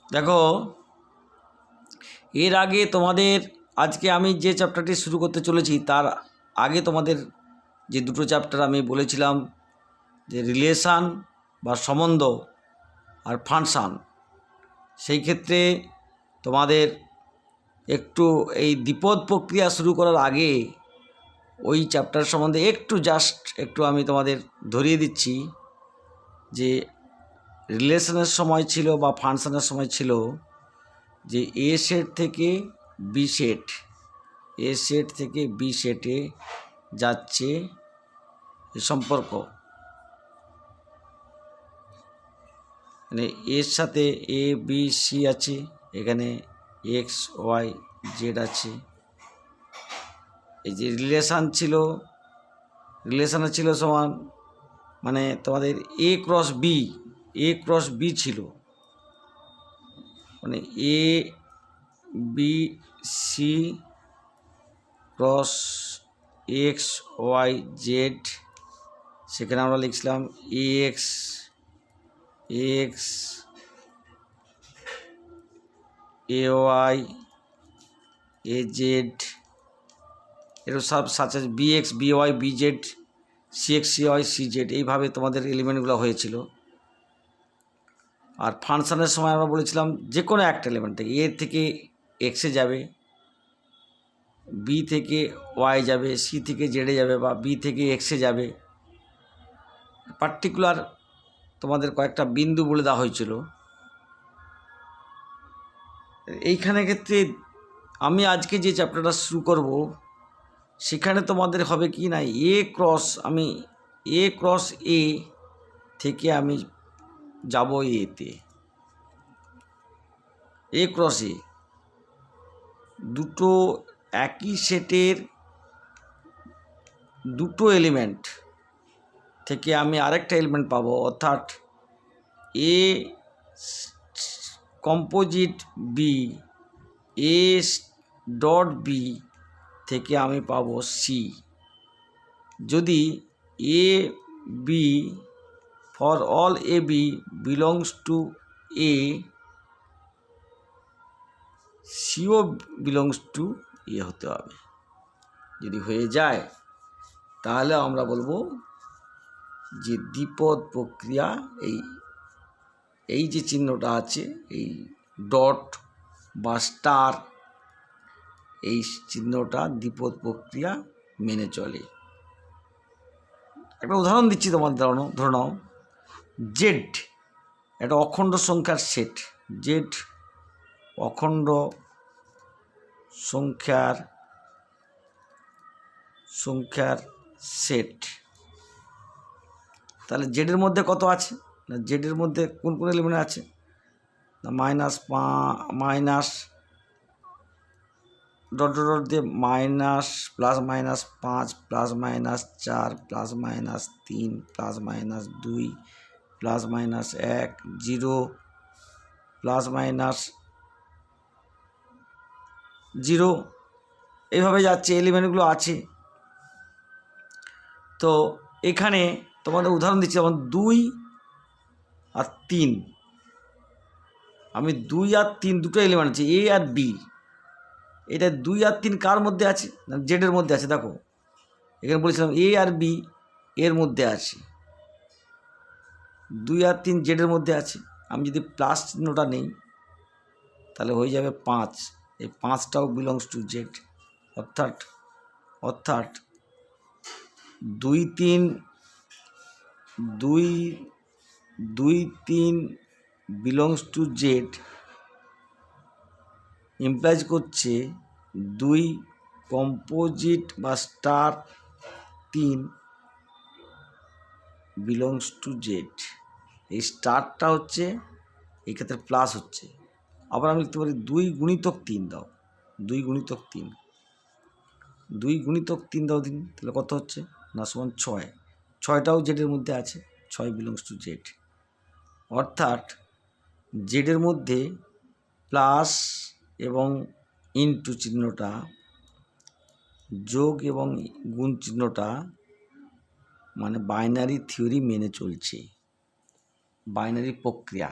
দেখো, এর আগে তোমাদের আজকে আমি যে চ্যাপ্টারটি শুরু করতে চলেছি তার আগে তোমাদের যে দুটো চ্যাপ্টার আমি বলেছিলাম যে রিলেশান বা সম্বন্ধ আর ফাংশান, সেই ক্ষেত্রে তোমাদের একটু এই দ্বিপদ প্রক্রিয়া শুরু করার আগে ওই চ্যাপ্টার সম্বন্ধে একটু আমি তোমাদের ধরিয়ে দিচ্ছি যে রিলেশনের সময় ছিল বা ফাংশানের সময় ছিল যে এ সেট থেকে বি সেট, এ সেট থেকে বি সেটে যাচ্ছে এই সম্পর্ক, মানে এর সাথে এ বি সি আছে, এখানে এক্স ওয়াই জেড আছে। এই যে রিলেশানে ছিল সমান, মানে তোমাদের এ ক্রস বি ছিল, মানে A B C cross X Y Z. সেখানে আমরা লিখছিলাম X A Y A Z, এরও সব সাথে B X B Y B Z, C X C Y C Z, এইভাবে তোমাদের এলিমেন্টগুলো হয়েছিল। আর ফাংশানের সময় আমরা বলেছিলাম যে কোনো একটা এলিমেন্ট থেকে এ থেকে এক্সে যাবে, বি থেকে ওয়াই যাবে, সি থেকে জেডে যাবে, বা বি থেকে এক্সে যাবে। পার্টিকুলার তোমাদের কয়েকটা বিন্দু বলে দেওয়া হয়েছিল। এইখানে ক্ষেত্রে আমি আজকে যে চ্যাপ্টারটা শুরু করব সেখানে তোমাদের হবে কি না, এ ক্রস এ থেকে আমি যাব এতে, এ ক্রস এ দুটো একই সেটের দুটো এলিমেন্ট থেকে আমি আরেকটা এলিমেন্ট পাবো, অর্থাৎ A composite B, A dot B থেকে আমি পাবো সি। যদি A B for all A B belongs to A, সিও বিলংস টু এ হতে হবে। যদি হয়ে যায় তাহলে আমরা বলবো যে দ্বিপদ প্রক্রিয়া, এই যে চিহ্নটা আছে, এই ডট বা স্টার, এই চিহ্নটা দ্বিপদ প্রক্রিয়া মেনে চলে। একটা উদাহরণ দিচ্ছি তোমাদের, ধরে নাও জেড একটা অখণ্ড সংখ্যার সেট, জেড অখণ্ড সংখ্যার সেট। তাহলে জেডের মধ্যে কত আছে না, জেডের মধ্যে কোন কোন এলিমেন্ট আছে না, মাইনাস ডট ডট দিয়ে minus plus minus 5 plus minus 4 plus minus 3 plus minus 2 plus minus 1 0 plus minus 0, এইভাবে যাচ্ছে, এলিমেন্টগুলো আছে। তো এখানে তোমাদের উদাহরণ দিচ্ছি, যেমন 2 আর 3, আমি 2 আর 3 দুটো এলিমেন্ট আছে, এ আর বি। এটা 2 আর 3 কার মধ্যে আছে না, জেডের মধ্যে আছে। দেখো এখানে বলেছিলাম এ আর বি এর মধ্যে আছে, 2 আর 3 জেডের মধ্যে আছে। আমি যদি প্লাস চিহ্নটা নেই তাহলে হয়ে যাবে 5, এই 5টাও বিলংস টু জেড। অর্থাৎ 2 3 বিলংস টু জেড ইমপ্লাইজ করছে 2 কম্পোজিট বা স্টার 3 বিলংস টু জেড। এই স্টারটা হচ্ছে এই ক্ষেত্রে প্লাস হচ্ছে। আবার আমি লিখতে পারি 2 গুণিতক 3 দাও, 2 গুণিতক 3 দাও দিন, তাহলে কত হচ্ছে না সমান 6, 6টাও জেডের মধ্যে আছে, 6 বিলংস টু জেড। অর্থাৎ জেডের মধ্যে প্লাস এবং ইনটু চিহ্নটা, যোগ এবং গুণ চিহ্নটা মানে বাইনারি থিওরি মেনে চলছে, বাইনারি প্রক্রিয়া।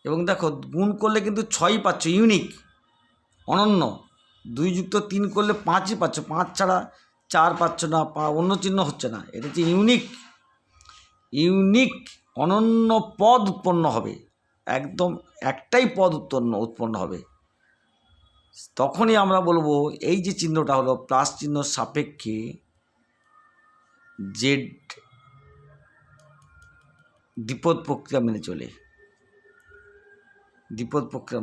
এবং দেখো গুণ করলে কিন্তু 6ই পাচ্ছ, ইউনিক, অনন্য। 2 যুক্ত 3 করলে 5ই পাচ্ছ, 5 ছাড়া 4 পাচ্ছ না, অন্য চিহ্ন হচ্ছে না। এটা হচ্ছে ইউনিক অনন্য পদ উৎপন্ন হবে, একদম একটাই পদ উৎপন্ন হবে। তখনই আমরা বলবো এই যে চিহ্নটা হলো প্লাস চিহ্ন সাপেক্ষে জেড দ্বিপদ প্রক্রিয়া মেনে চলে, দ্বিপদ প্রক্রিয়া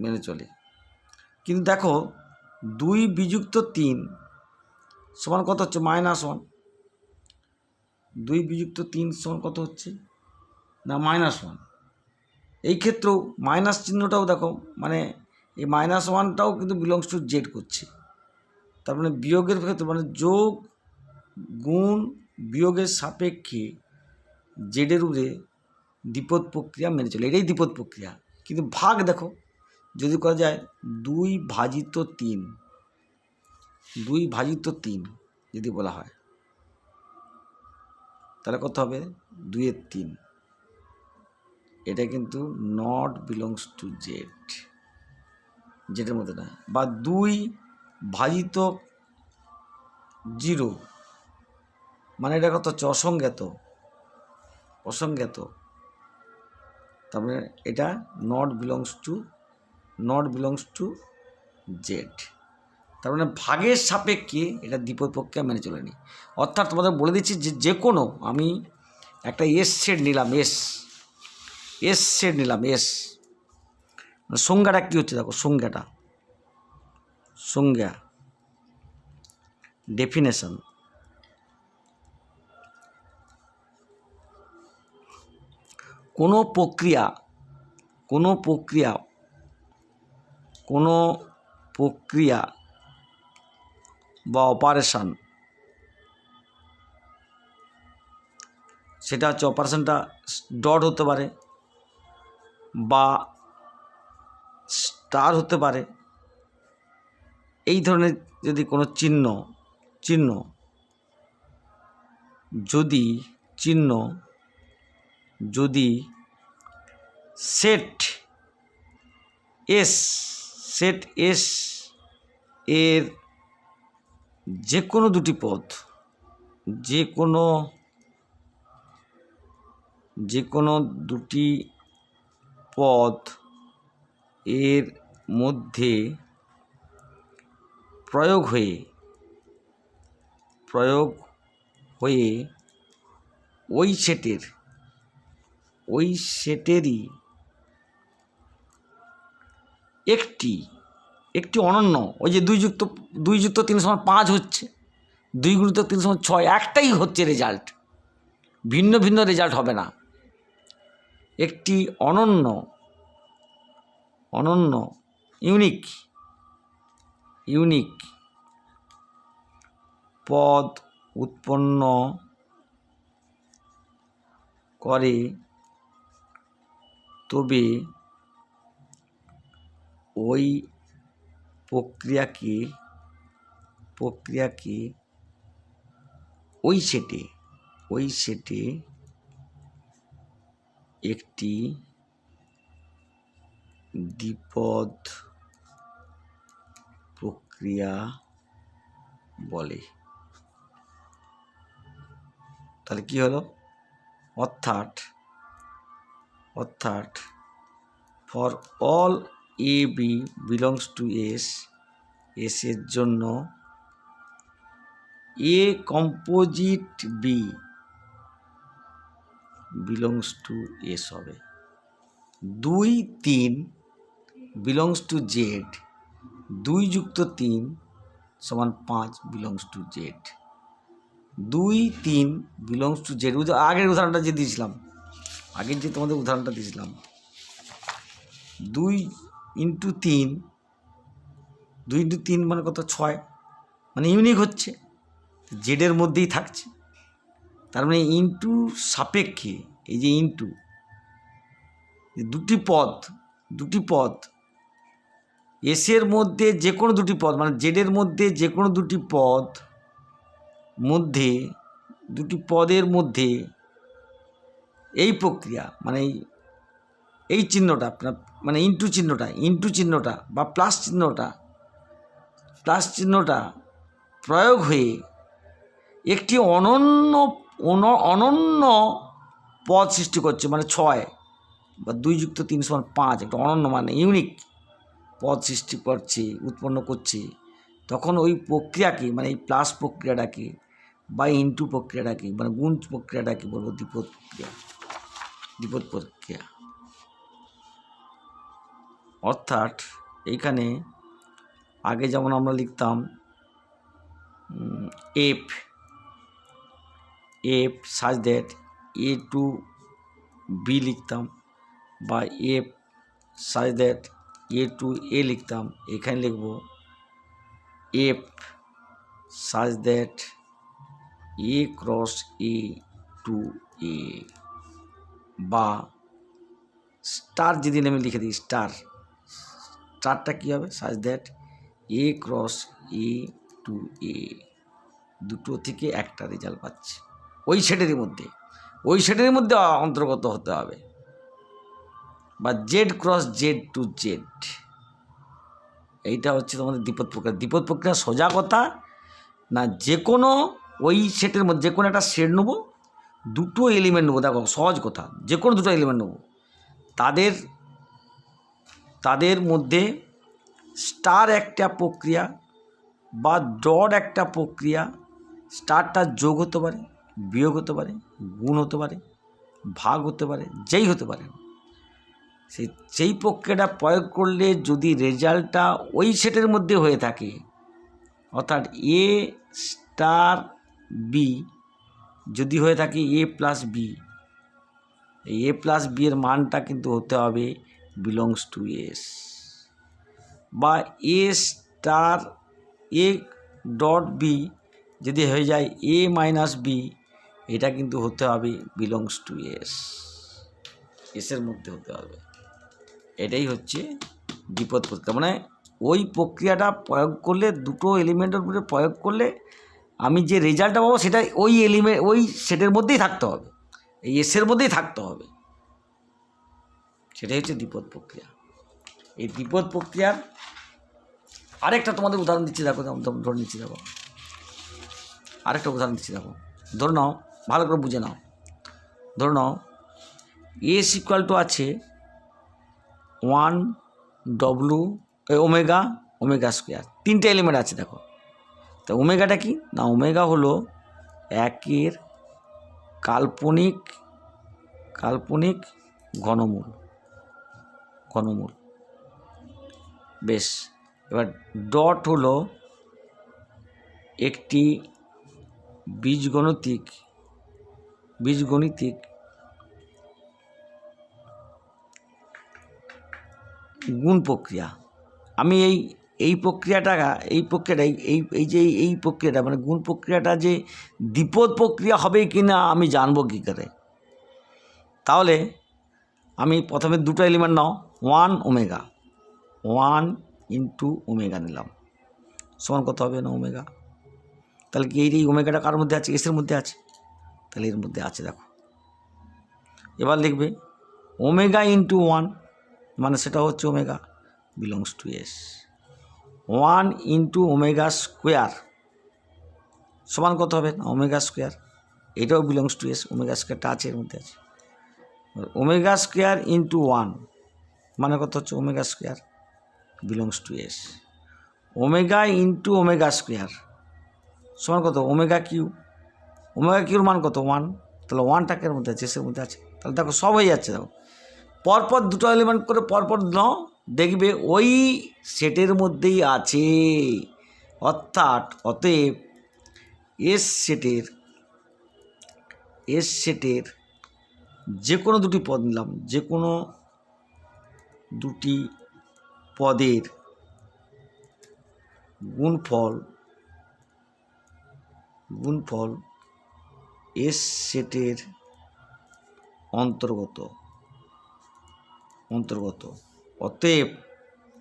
মেনে চলে। কিন্তু দেখো 2 বিযুক্ত 3 সমান কত হচ্ছে? -1। 2 বিযুক্ত 3 সমান কত হচ্ছে না? -1। এই ক্ষেত্রেও মাইনাস চিহ্নটাও দেখো, মানে এই -1টাও কিন্তু বিলংস টু জেড করছে। তার মানে বিয়োগের ক্ষেত্রে, মানে যোগ গুণ বিয়োগের সাপেক্ষে জেডের উপরে দ্বিপদ প্রক্রিয়া মেনে চলে, এটাই দ্বিপদ প্রক্রিয়া। কিন্তু ভাগ দেখো, যদি করা যায় 2/3, 2/3 যদি বলা হয়, তাহলে কত হবে? 2/3। এটা কিন্তু নট বিলংস টু জেড, জেডের মধ্যে না। বা 2/0, মানে এটা কত হচ্ছে? অসংজ্ঞাত। তার মানে এটা নট বিলংস টু জেড। তার মানে ভাগের সাপেক্ষে এটা দ্বিপদ প্রক্রিয়া মেনে চলেনি। অর্থাৎ তোমাদের বলে দিচ্ছি যে কোনো, আমি একটা এস সেট নিলাম, সংজ্ঞাটা কী হচ্ছে দেখো, সংজ্ঞা ডেফিনেশন। কোনো প্রক্রিয়া বা অপারেশন, সেটা হচ্ছে অপারেশনটা ডট হতে পারে বা স্টার হতে পারে। এই ধরনের যদি কোনো চিহ্ন যদি সেট এস এর যে কোনো দুটি পদ এর মধ্যে প্রয়োগ হয়ে ওই সেটেরই একটি অনন্য, ওই যে 2 যুক্ত 3 সমান 5 হচ্ছে, 2 গুণিত 3 সমান 6, একটাই হচ্ছে রেজাল্ট, ভিন্ন ভিন্ন রেজাল্ট হবে না। একটি অনন্য ইউনিক পদ উৎপন্ন করে, তবে ওই প্রক্রিয়াকে ওই সেটে একটি দ্বিপদ প্রক্রিয়া বলে। তাহলে কি হলো? অর্থাৎ for all A B belongs to S এর জন্য A composite B belongs to S হবে। 2, 3 বিলংস টু জেড, 2 যুক্ত 3 সমান 5 belongs to Z. 2, 3 belongs to Z. আগের উদাহরণটা যে দিয়েছিলাম, তোমাদের উদাহরণটা দিয়েছিলাম, 2 ইন্টু 3 মানে কত? 6, মানে ইউনিক হচ্ছে, জেডের মধ্যেই থাকছে। তার মানে ইন্টু সাপেক্ষে, এই যে ইন্টু, দুটি পদ এসের মধ্যে যে কোনো দুটি পদ, মানে জেডের মধ্যে যে কোনো দুটি পদের মধ্যে এই প্রক্রিয়া, মানে এই চিহ্নটা আপনার মানে ইন্টু চিহ্নটা বা প্লাস চিহ্নটা প্রয়োগ হয়ে একটি অনন্য পদ সৃষ্টি করছে, মানে 6 বা 2 + 3 = 5, একটা অনন্য মানে ইউনিক পদ সৃষ্টি করছে, উৎপন্ন করছে, তখন ওই প্রক্রিয়াকে মানে এই প্লাস প্রক্রিয়াটাকে বা ইন্টু প্রক্রিয়াটাকে মানে গুণ প্রক্রিয়াটাকে বলবো দ্বিপদ প্রক্রিয়া। অর্থাৎ এইখানে আগে যেমন আমরা লিখতাম F such that a to b লিখতাম, বা F such that a to a লিখতাম, এখানে লিখব F such that a cross a to a, বা স্টার যদি আমি লিখে দিই স্টারটা কী হবে, such that a cross a to a, দুটো থেকে একটা রেজাল্ট পাচ্ছে, ওই সেটের মধ্যে অন্তর্গত হতে হবে, বা Z cross Z to Z. এইটা হচ্ছে তোমাদের দ্বিপদ প্রক্রিয়া সোজা কথা না, যে কোনো ওই সেটের মধ্যে যে কোনো একটা সেট নেবো, দুটো এলিমেন্ট নেবো, দেখো সহজ কথা, যে কোনো দুটো এলিমেন্ট নেবো, তাদের মধ্যে স্টার একটা প্রক্রিয়া বা ডট একটা প্রক্রিয়া, স্টারটা যোগ হতে পারে, বিয়োগ হতে পারে, গুণ হতে পারে, ভাগ হতে পারে, যেই হতে পারে, সেই প্রক্রিয়াটা প্রয়োগ করলে যদি রেজাল্টটা ওই সেটের মধ্যে হয়ে থাকে, অর্থাৎ এ স্টার বি যদি হয়ে থাকে এ প্লাস বি, এই এ প্লাস বি এর মানটা কিন্তু হতে হবে বিলংস টু এস, বা এ স্টার এ ডট বি যদি হয়ে যায় এ মাইনাস বি, এটা কিন্তু হতে হবে বিলংস টু এসের মধ্যে হতে হবে। এটাই হচ্ছে দ্বিপদ প্রক্রিয়া, মানে ওই প্রক্রিয়াটা প্রয়োগ করলে, দুটো এলিমেন্টের উপরে প্রয়োগ করলে আমি যে রেজাল্টটা পাবো সেটা ওই ওই সেটের মধ্যেই থাকতে হবে, এই এসের মধ্যেই থাকতে হবে, সেটাই হচ্ছে দ্বিপদ প্রক্রিয়া। এই দ্বিপদ প্রক্রিয়ার আরেকটা তোমাদের উদাহরণ দিচ্ছি, দেখো ধরে নিচ্ছি, দেখো আরেকটা উদাহরণ দিচ্ছি, দেখো ধরে নাও, ভালো করে বুঝে নাও, ধরে নাও এস ইকুয়াল টু আছে 1 ডব্লু ওমেগা স্কোয়ার, তিনটে এলিমেন্ট আছে, দেখো তো ওমেগাটা কি না, ওমেগা হলো একের কাল্পনিক ঘনমূল। বেশ, এবার ডট হলো একটি বীজগণিতিক গুণ প্রক্রিয়া। আমি এই প্রক্রিয়াটা মানে গুণ প্রক্রিয়াটা যে দ্বিপদ প্রক্রিয়া হবে কি না আমি জানবো কী করে? তাহলে আমি প্রথমে দুটো এলিমেন্ট নাও, 1 ইন্টু ওমেগা নিলাম, সমান কত হবে না ওমেগা। তাহলে কি এই ওমেগাটা কার মধ্যে আছে? এসের মধ্যে আছে, তাহলে এর মধ্যে আছে, দেখো এবার লিখবে ওমেগা ইন্টু 1, মানে সেটা হচ্ছে omega belongs to S. 1 into omega square সমান কত হবে না ওমেগা স্কোয়ার, এটাও বিলংস টু এস, ওমেগা স্কোয়ারটা আছে, এর মধ্যে আছে। ওমেগা স্কোয়ার ইন্টু 1 মানে কত হচ্ছে omega square belongs to S. Omega into omega square সমান কত ওমেগা কিউর মান কত 1, তাহলে 1টাকে এর মধ্যে আছে, এসের মধ্যে আছে, তাহলে দেখো সব হয়ে যাচ্ছে। দেখো পরপর দুটো এলিমেন্ট করে পরপর নাও, দেখবে ওই সেটের মধ্যেই আছে। অতএব এস সেটের যে কোনো দুটি পদ নিলাম, যে কোনো দুটি পদের গুণফল এস সেটের অন্তর্গত।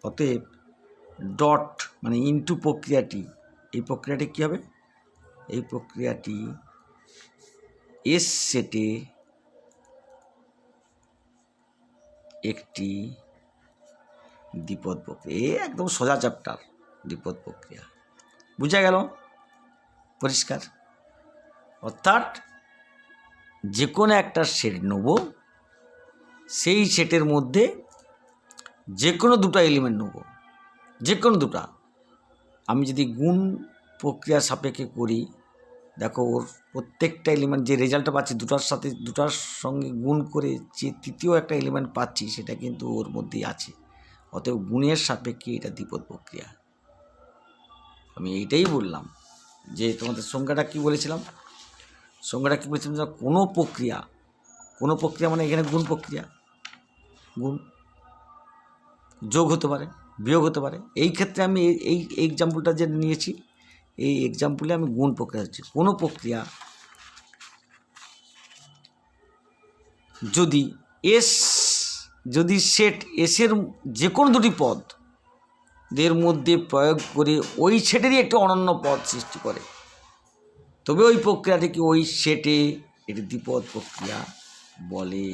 অতএব ডট মানে ইনটু প্রক্রিয়াটি, এই প্রক্রিয়াটি কী হবে? এই প্রক্রিয়াটি এস একটি দ্বিপদ প্রক্রিয়া। এই একদম সোজা চ্যাপ্টার, দ্বিপদ প্রক্রিয়া। বুঝা গেল? পরিষ্কার? অর্থাৎ যে কোনো একটা সেট নেব, সেই সেটের মধ্যে যে কোনো দুটো এলিমেন্ট নেব, যে কোনো দুটা। আমি যদি গুণ প্রক্রিয়ার সাপেক্ষে করি, দেখো ওর প্রত্যেকটা এলিমেন্ট যে রেজাল্টটা পাচ্ছি দুটার সঙ্গে গুণ করে যে তৃতীয় একটা এলিমেন্ট পাচ্ছি, সেটা কিন্তু ওর মধ্যেই আছে। অতএব গুণের সাপেক্ষে এটা দ্বিপদ প্রক্রিয়া। আমি এইটাই বললাম যে তোমাদের সংজ্ঞাটা কী বলেছিলাম, যে কোনো প্রক্রিয়া মানে এখানে গুণ প্রক্রিয়া, গুণ যোগ হতে পারে, বিয়োগ হতে পারে। এই ক্ষেত্রে আমি এই এক্সাম্পলটা যে নিয়েছি, এই এক্সাম্পলে আমি গুণ প্রক্রিয়া হচ্ছে কোনো প্রক্রিয়া যদি সেট এসের যে কোনো দুটি পদের মধ্যে প্রয়োগ করে ওই সেটেরই একটি অনন্য পদ সৃষ্টি করে, তবে ওই প্রক্রিয়াটিকে ওই সেটে এটি দ্বিপদ প্রক্রিয়া বলে।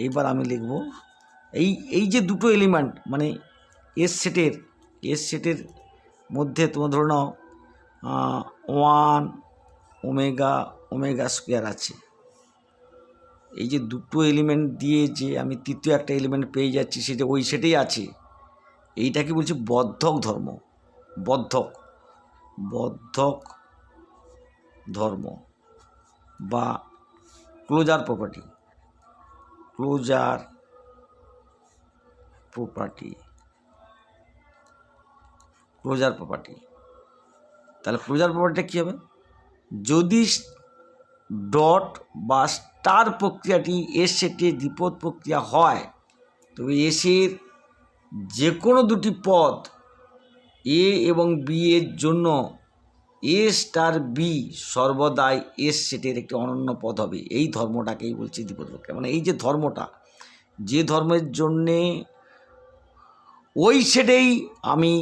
এইবার আমি লিখব এই যে দুটো এলিমেন্ট মানে এস সেটের মধ্যে তোমার ধরে নাও 1 ওমেগা স্কোয়ার আছে। এই যে দুটো এলিমেন্ট দিয়ে যে আমি তৃতীয় একটা এলিমেন্ট পেয়ে যাচ্ছি, সেটা ওই সেটেই আছে। এইটাকে বলছি বদ্ধক ধর্ম, বদ্ধক ধর্ম বা ক্লোজার প্রপার্টি। তাহলে ক্লোজার প্রপার্টিটা কী হবে? যদি ডট বা স্টার প্রক্রিয়াটি এস সেটে দ্বিপদ প্রক্রিয়া হয়, তবে এসের যে কোনো দুটি পদ এ এবং বি এর জন্য এ স্টার বি সর্বদাই এস সেটের একটি অনন্য পদ হবে। এই ধর্মটাকেই বলছি দ্বিপদ প্রক্রিয়া। মানে এই যে ধর্মটা, যে ধর্মের জন্যে ওই সেটেই আমি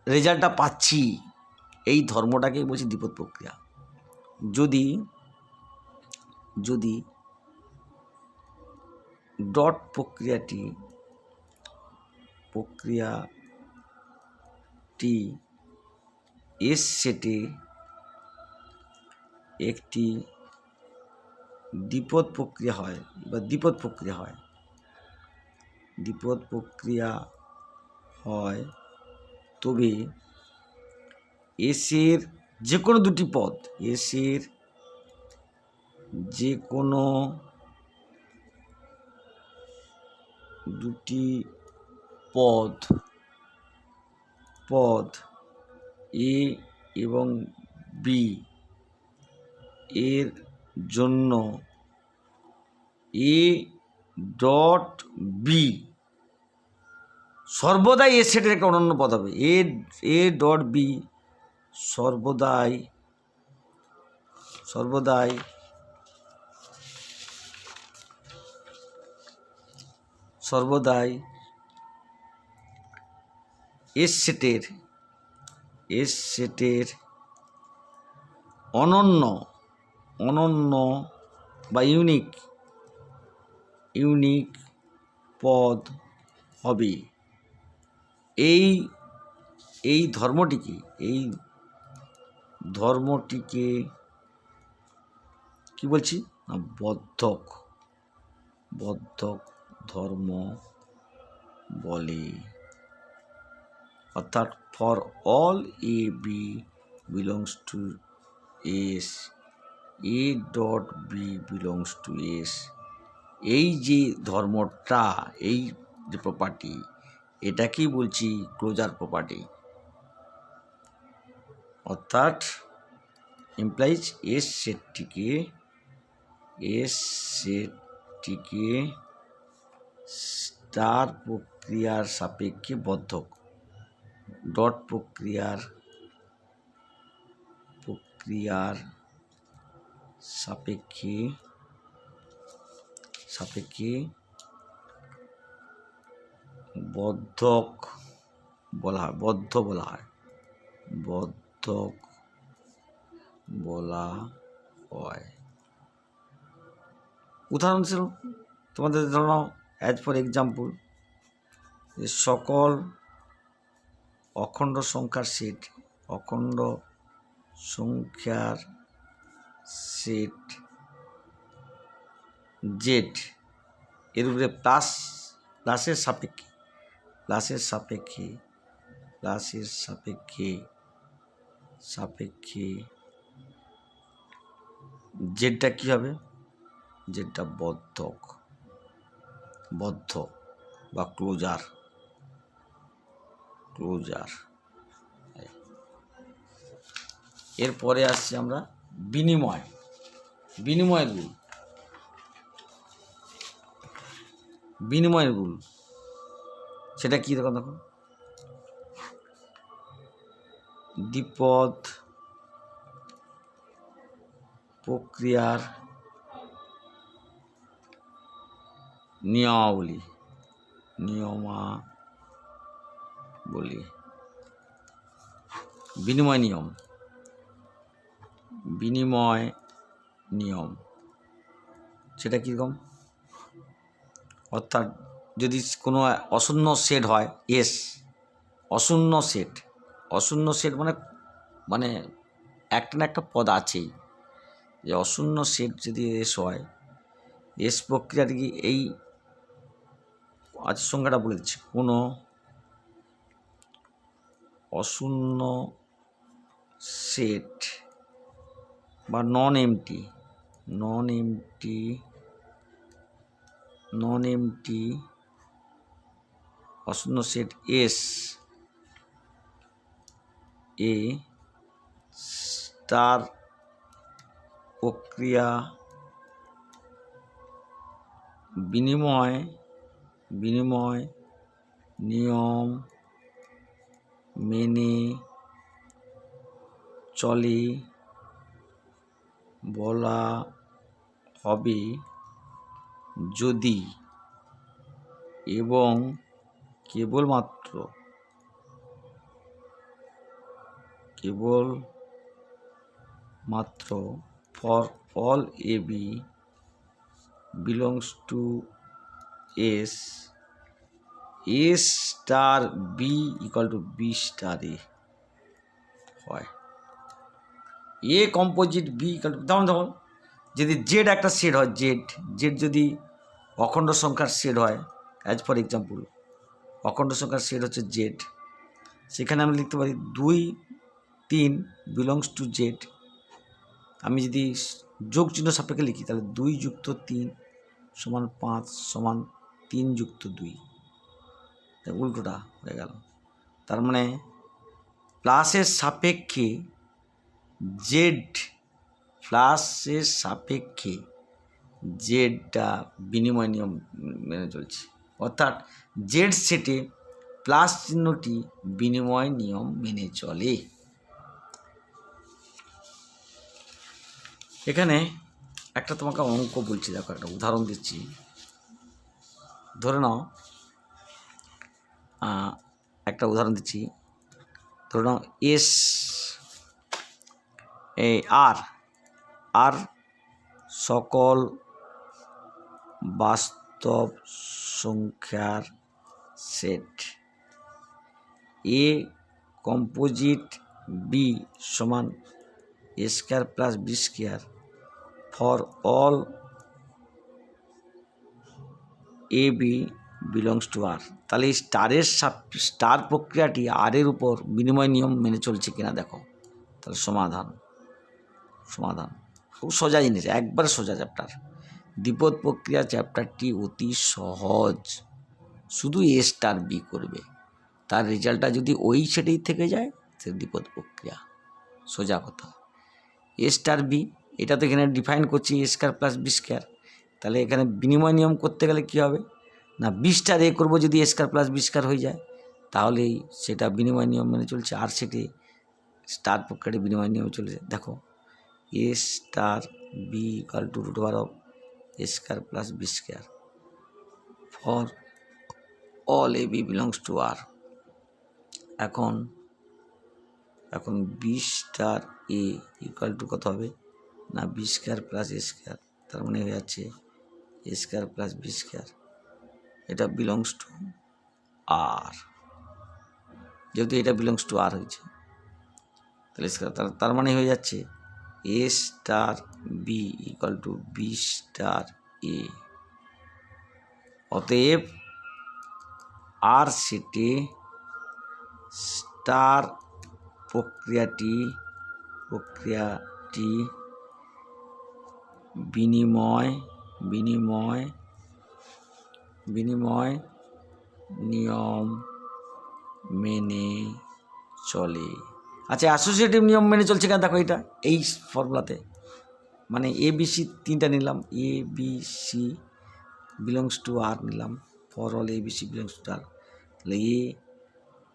রেজাল্টটা পাচ্ছি, এই ধর্মটাকেই বলছি দ্বিপদ প্রক্রিয়া। যদি ডট প্রক্রিয়াটি এস সেটে একটি দ্বিপদ প্রক্রিয়া হয়, তবে এসের যে কোনো দুটি পদ, এ এবং বি এর জন্য এ ডট বি সর্বদাই এস সেটের একটা অনন্য পদ হবে। এ ডট বি সর্বদাই এস সেটের অনন্য বা ইউনিক পদ হবে। এই ধর্মটিকে কি বলছি না, বদ্ধক ধর্ম বলে। অর্থাৎ for all A B belongs to S, A dot B belongs to S, এই যে ধর্মটা, এই যে প্রপার্টি, এটাকেই বলছি ক্লোজার প্রপার্টি। অর্থাৎ ইমপ্লাইজ এস সেটটিকে স্টার প্রক্রিয়ার সাপেক্ষে বদ্ধক, ডট প্রক্রিয়ার সাপেক্ষে বদ্ধক বলা হয়। উদাহরণস্বরূপ তোমাদের ধরো অ্যাজ ফর এক্সাম্পল, সকল অখণ্ড সংখ্যার সেট, অখণ্ড সংখ্যার সেট জেড এর উপরে প্লাসের সাপেক্ষে জেডটা কি হবে? জেডটা বদ্ধ বা ক্লোজার। এরপরে আসছি আমরা বিনিময়ের রুল। সেটা কি দেখো, দ্বিপদ প্রক্রিয়ার নিয়মাবলী বিনিময় নিয়ম সেটা কীরকম? অর্থাৎ যদি কোনো অশূন্য সেট হয়, অশূন্য সেট মানে একটা না একটা পদ আছেই, যে অশূন্য সেট যদি এস হয়, এস প্রক্রিয়াটি কি এই সংখ্যাটা বলে দিচ্ছি, কোনো অশূন্য সেট বা নন এমটি অশূন্য সেট এস এ স্টার প্রক্রিয়া বিনিময় নিয়ম মেনে চলে বলা হবে যদি এবং কেবলমাত্র for all AB belongs to S, A star B equal to B star A হয়। A composite B equal to, যেমন যদি জেড একটা সেট হয়, জেড যদি অখণ্ড সংখ্যার সেট হয়, অ্যাজ ফর এক্সাম্পল অখণ্ড সংখ্যার সেট হচ্ছে জেড, সেখানে আমি লিখতে পারি 2, 3 বিলংস টু জেড। আমি যদি যোগ চিহ্ন সাপেক্ষে লিখি, তাহলে 2 যুক্ত 3 সমান 5 সমান 3 যুক্ত 2, উল্টোটা হয়ে গেল। তার মানে প্লাসের সাপেক্ষে জেডটা বিনিময় নিয়ম মেনে চলছে, অর্থাৎ জেড সেটে প্লাস চিহ্নটি বিনিময় নিয়ম মেনে চলে। এখানে একটা তোমাকে অঙ্ক বলছি, দেখো একটা উদাহরণ দিচ্ছি। ধরে নাও এস আর সকল বাস্তব সংখ্যার সেট, এ কম্পোজিট বি সমান A square plus B square for all A B belongs to R. তাহলে এই স্টার প্রক্রিয়াটি আর এর উপর বিনিময় নিয়ম মেনে চলছে কিনা দেখো। তাহলে সমাধান খুব সোজা জিনিস, একবারে সোজা চ্যাপ্টার। দ্বিপদ প্রক্রিয়া চ্যাপ্টারটি অতি সহজ, শুধু এ স্টার বি করবে, তার রেজাল্টটা যদি ওই সেটেই থেকে যায় সে দ্বিপদ প্রক্রিয়া, সোজা কথা। এ স্টার বি এটা তো এখানে ডিফাইন করছি এ স্কোয়ার প্লাস বি স্কোয়ার, তাহলে এখানে বিনিময় নিয়ম করতে গেলে কী হবে না, বি স্টার এ করবো, যদি এ স্কোয়ার প্লাস বি স্কোয়ার হয়ে যায় তাহলেই সেটা বিনিময় নিয়ম মেনে চলছে, আর সেটি স্টার প্রক্রিয়াটি বিনিময় নিয়মে চলেছে। দেখো A star B equal to root over of A square plus B square for all A B belongs to R. এখন B star A equal to কত হবে না, B square plus A square, তার মানে হয়ে যাচ্ছে A square plus B square এটা belongs to R, যেহেতু এটা বিলংস টু আর হয়েছে, তাহলে তার মানে হয়ে যাচ্ছে A star B equal to B star A. অতএব আর সেটে স্টার প্রক্রিয়াটি বিনিময় নিয়ম মেনে চলে। আচ্ছা, অ্যাসোসিয়েটিভ নিয়ম মেনে চলছে কেন দেখো, এটা এই ফর্মুলাতে মানে এ বি সি তিনটা নিলাম, A B C belongs to R নিলাম, for all A B C belongs to R, তাহলে A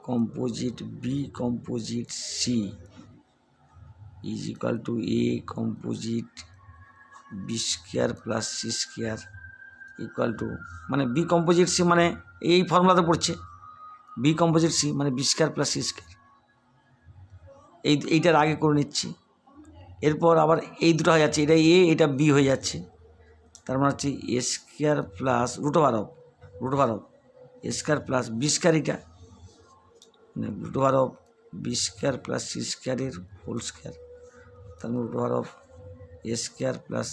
composite B composite C is equal to A composite B square plus C square equal to, মানে B composite C মানে এই ফর্মুলাতে পড়ছে, B composite C মানে B square plus C square, এইটার আগে করে নিচ্ছি। এরপর আবার এই দুটো হয়ে যাচ্ছে, এটা এ এটা বি হয়ে যাচ্ছে, তার মানে হচ্ছে A square plus root over of A square plus B square, এটা মানে root over of B square plus C স্কোয়ারের হোল স্কোয়ার, তার মানে root over of A square plus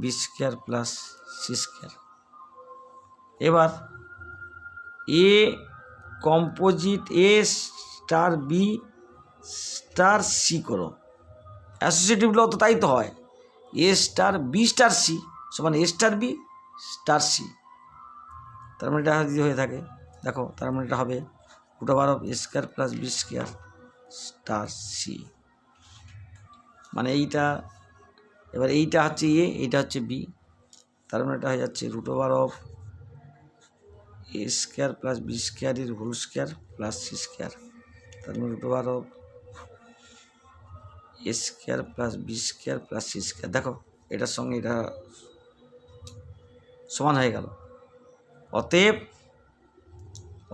B square plus C square. এবার A composite A star B star C করো, associative law তো তাই তো হয়, A star B star C সমান A star B star C, তার মানে এটা যদি হয়ে থাকে দেখো, তার মানে এটা হবে root over of A square plus B square star C, মানে এইটা, এবার এইটা হচ্ছে এ এইটা হচ্ছে বি, তার মানে এটা হয়ে যাচ্ছে root over of A square plus B স্কোয়ারের whole square plus C square, তার মানে root over of A square plus B square plus C square. দেখো এটার সঙ্গে এটা সমান হয়ে গেল।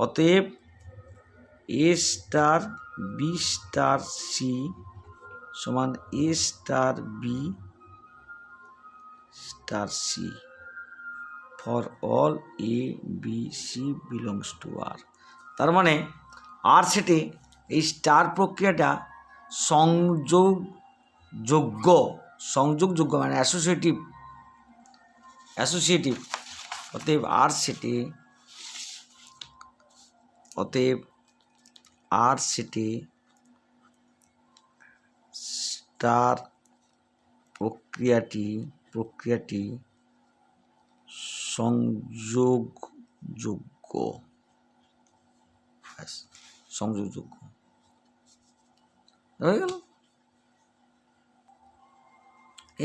অতএব A star B star C সমান A star B star C for all A B C belongs to R. তার মানে আর সেটে এই স্টার প্রক্রিয়াটা সংযোগযোগ্য মানে অ্যাসোসিয়েটিভ। অতএব আর সেটে স্টার প্রক্রিয়াটি সংযোগযোগ্য হয়ে গেল।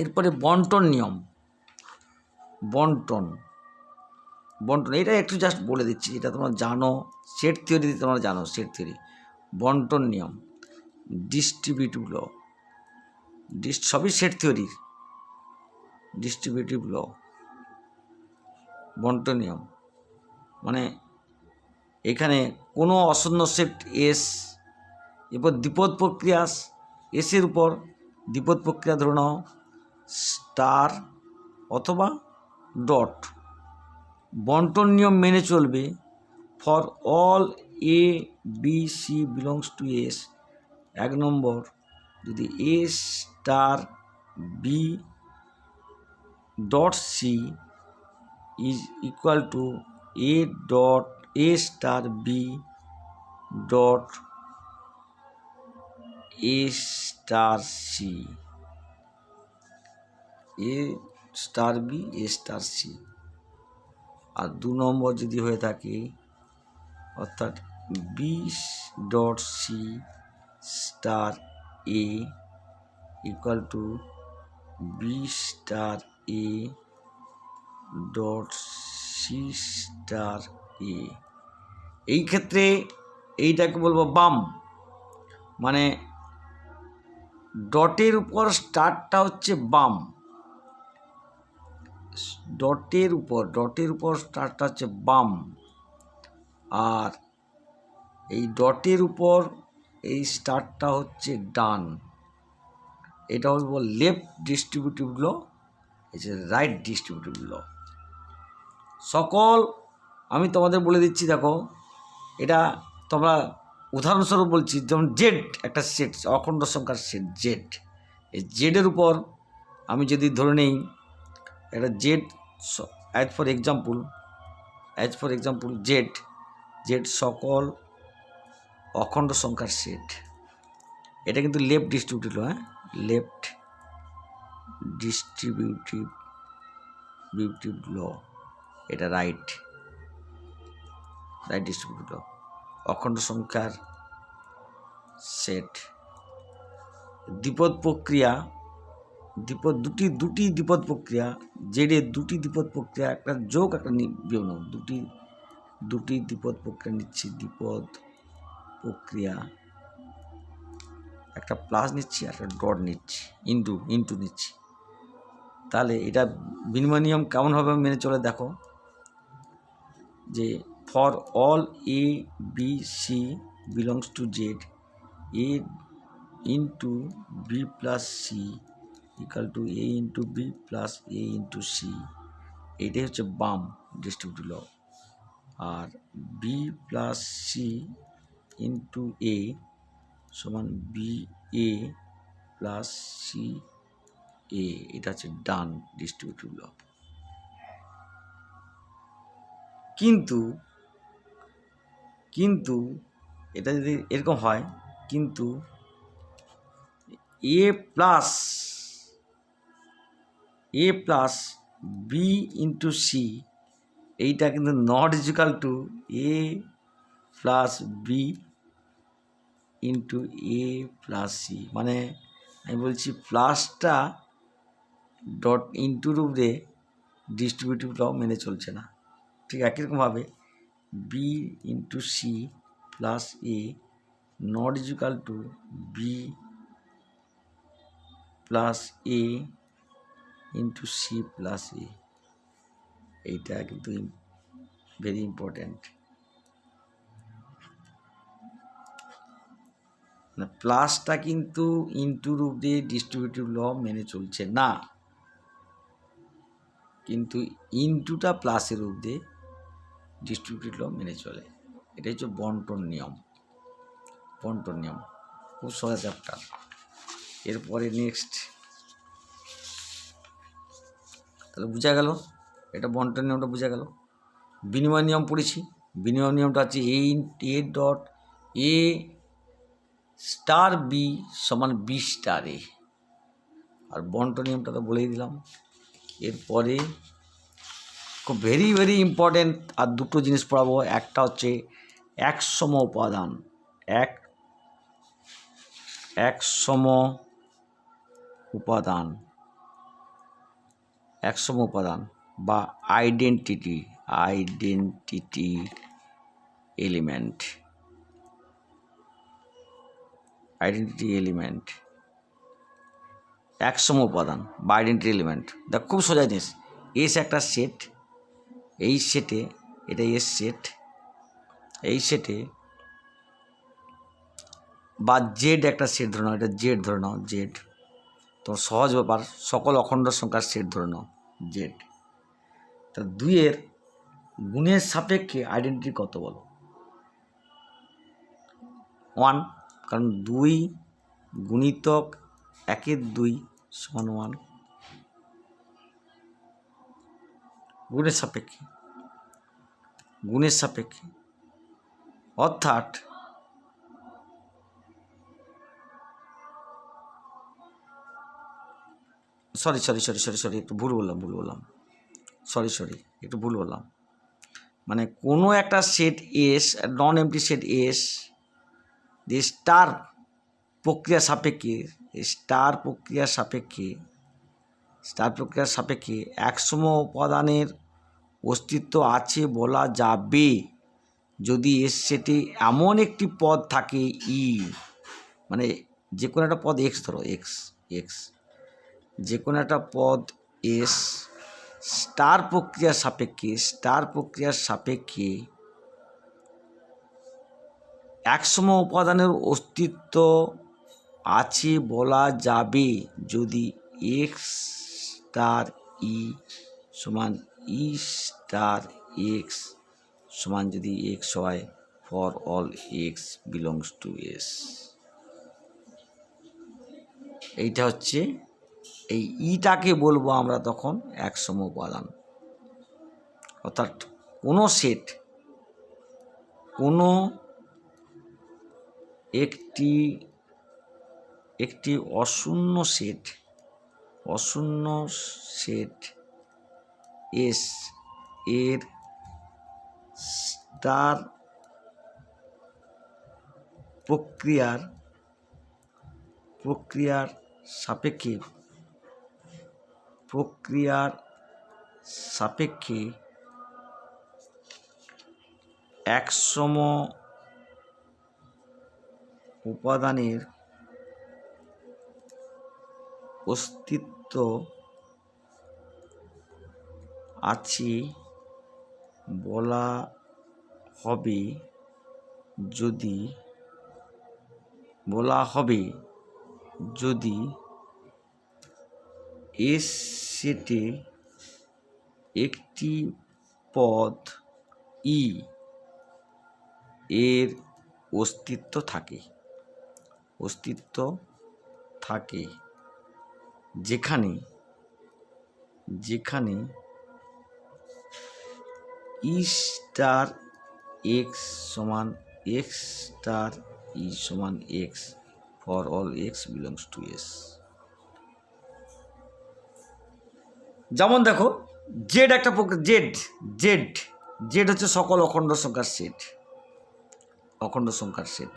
এরপরে বন্টন নিয়ম, বন্টন এটা একটু জাস্ট বলে দিচ্ছি, এটা তোমরা জানো, সেট থিওরি তোমরা জানো, সেট থিওরি। বন্টন নিয়ম, ডিস্ট্রিবিউটিভ ল, সবই সেট থিওরির, ডিস্ট্রিবিউটিভ ল, বন্টন নিয়ম মানে এখানে কোনো অশূন্য সেট এস, এরপর দ্বিপদ প্রক্রিয়া এসের উপর দ্বিপদ প্রক্রিয়া ধরে নাও স্টার অথবা ডট, বন্টন নিয়ম মেনে চলবে for all A B C belongs to S. 1 নম্বর, যদি A star B dot C is equal to A star B dot A star C, A star B A star C. আর 2 নম্বর যদি হয়ে থাকে, অর্থাৎ B dot C star A equal to B star A dot C star A. এই ক্ষেত্রে এইটাকে বলবো বাম, মানে ডটের উপর স্টারটা হচ্ছে বাম, ডটের উপর স্টারটা হচ্ছে বাম, আর এই ডটের উপর এই স্টারটা হচ্ছে ডান। এটা বলবো লেফট ডিস্ট্রিবিউটিভ ল, রাইট ডিস্ট্রিবিউটিভ ল। সকল আমি তোমাদের বলে দিচ্ছি, দেখো এটা তোমরা উদাহরণস্বরূপ বলছি, যেমন জেড একটা সেট, অখণ্ড সংখ্যার সেট জেড। এই জেডের উপর আমি যদি ধরে নেই একটা Z, as for example Z সকল অখণ্ড সংখ্যার সেট। এটা কিন্তু লেফট ডিস্ট্রিবিউটিভ ল, লেফট ডিস্ট্রিবিউটিভ ল, এটা রাইট ডিস্ট্রিবিউটিভ ল। অখণ্ড সংখ্যার সেট, দ্বিপদ প্রক্রিয়া, দুটি দ্বিপদ প্রক্রিয়া, জেডে দুটি দ্বিপদ প্রক্রিয়া, একটা যোগ একটা বিয়োগ, দুটি দ্বিপদ প্রক্রিয়া নিচ্ছি, দ্বিপদ প্রক্রিয়া, একটা প্লাস নিচ্ছি আর একটা ডট নিচ্ছি, ইন্টু নিচ্ছি। তাহলে এটা বিনিময় নিয়ম কেমনভাবে মেনে চলে দেখো, যে for all A B C belongs to Z, A into B plus C equal to A into B plus A into C. এইটাই হচ্ছে বাম ডিস্ট্রিবিউটিভ ল। আর B plus C into A সমান B A plus C A, এটা হচ্ছে ডান distributive ল। কিন্তু এটা যদি এরকম হয়, কিন্তু A plus B into C, এইটা কিন্তু not equal to A plus B into A plus C. মানে আমি বলছি প্লাসটা ডট ইন্টু রূপে ডিস্ট্রিবিউটিভ ল মেনে চলছে না। ঠিক একই রকমভাবে B into C plus A not equal to B plus A into C plus A. এইটা কিন্তু ভেরি ইম্পর্ট্যান্ট। প্লাসটা কিন্তু ইন্টু রূপ দিয়ে ডিস্ট্রিবিউটিভ ল মেনে চলছে না, কিন্তু ইন্টুটা প্লাসের রূপ দিয়ে ডিস্ট্রিবিউটিভ ল মেনে চলে। এটা হচ্ছে বন্টন নিয়ম। খুব সহজ চ্যাপ্টার। এরপরে নেক্সট, তাহলে বোঝা গেল, এটা বন্টন নিয়মটা বোঝা গেল। বিনিময় নিয়ম পড়েছি। বিনিময় নিয়মটা হচ্ছে A dot A star B সমান বি স্টার এ। আর বন্টন নিয়মটা তো বলেই দিলাম। এরপরে খুব ভেরি ইম্পর্টেন্ট আর দুটো জিনিস পড়াবো। একটা হচ্ছে একসম উপাদান, একসম উপাদান বা আইডেন্টিটি এলিমেন্ট। একসম উপাদান বা আইডেন্টিটি এলিমেন্ট, দেখ খুব সোজা জিনিস। এস একটা সেট, এই সেটে, এটা এস সেট, এই সেটে বা জেড একটা সেট ধরে নাও, এটা জেড ধরে নাও, জেড তো সহজ ব্যাপার, সকল অখণ্ড সংখ্যার সেট ধরে নাও জেড। তা দুইয়ের গুণের সাপেক্ষে আইডেন্টিটি কত বলো? 1, কারণ 2 গুণিতক 1 2 সমান 1 গুণের সাপেক্ষে, অর্থাৎ সরি একটু ভুল বললাম, মানে কোনো একটা সেট এস, নন এমটি সেট এস, যে স্টার প্রক্রিয়া সাপেক্ষে একসম উপাদানের অস্তিত্ব আছে বলা যাবে যদি এস সেটে এমন একটি পদ থাকে ই, মানে যে কোনো একটা পদ এক্স ধরো, এক্স যে কোনো একটা পদ এস স্টার প্রক্রিয়ার সাপেক্ষে একসম উপাদানের অস্তিত্ব আছে বলা যাবে যদি এক্স স্টার ই সমান ই স্টার এক্স সমান যদি এক্স হয় for all X belongs to S. এইটা হচ্ছে এই ইটাকে বলবো আমরা তখন একসম উপাদান। অর্থাৎ কোনো সেট, কোনো একটি অশূন্য সেট এস এর স্টার প্রক্রিয়ার সাপেক্ষে একসম উপাদানের অস্তিত্ব আছে বলা হবে যদি এস সেটে একটি পদ ই এর অস্তিত্ব থাকে যেখানে ই স্টার এক্স সমান এক্স স্টার ই সমান X for all X belongs to S. যেমন দেখো জেড একটা জেড হচ্ছে সকল অখণ্ড সংখ্যার সেট,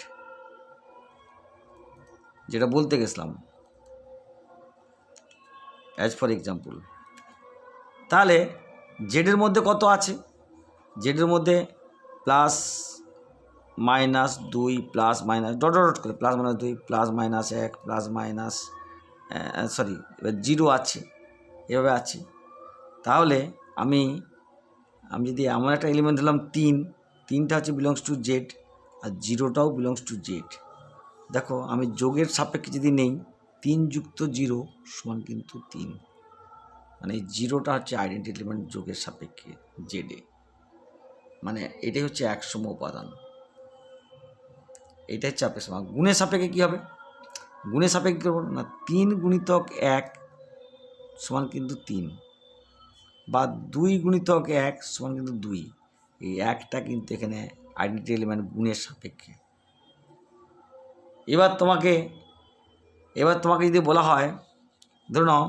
যেটা বলতে গেছিলাম অ্যাজ ফর এক্সাম্পল। তাহলে জেডের মধ্যে কত আছে? জেডের মধ্যে plus minus 2 plus minus dot dot করে plus minus 2 plus minus 1 plus minus এবার 0 আছে, এভাবে আছে। তাহলে আমি যদি এমন একটা এলিমেন্ট দিলাম 3টা হচ্ছে বিলংস টু জেড আর 0টাও বিলংস টু জেড। দেখো আমি যোগের সাপেক্ষে যদি নেই 3 যুক্ত 0 সমান কিন্তু 3, মানে 0টা হচ্ছে আইডেন্টি এলিমেন্ট যোগের সাপেক্ষে জেডে, মানে এটাই হচ্ছে একসম উপাদান। এটা হচ্ছে আপেক্ষিক সমান। গুণের সাপেক্ষে কী হবে? গুণের সাপেক্ষে করব না 3 গুণিতক 1 সমান কিন্তু 3 বা 2 গুণিতক 1 সমান কিন্তু 2। এই একটা কিন্তু এখানে আইডেন্টি এলিমেন্ট গুণের সাপেক্ষে। এবার তোমাকে যদি বলা হয়, ধরো নাও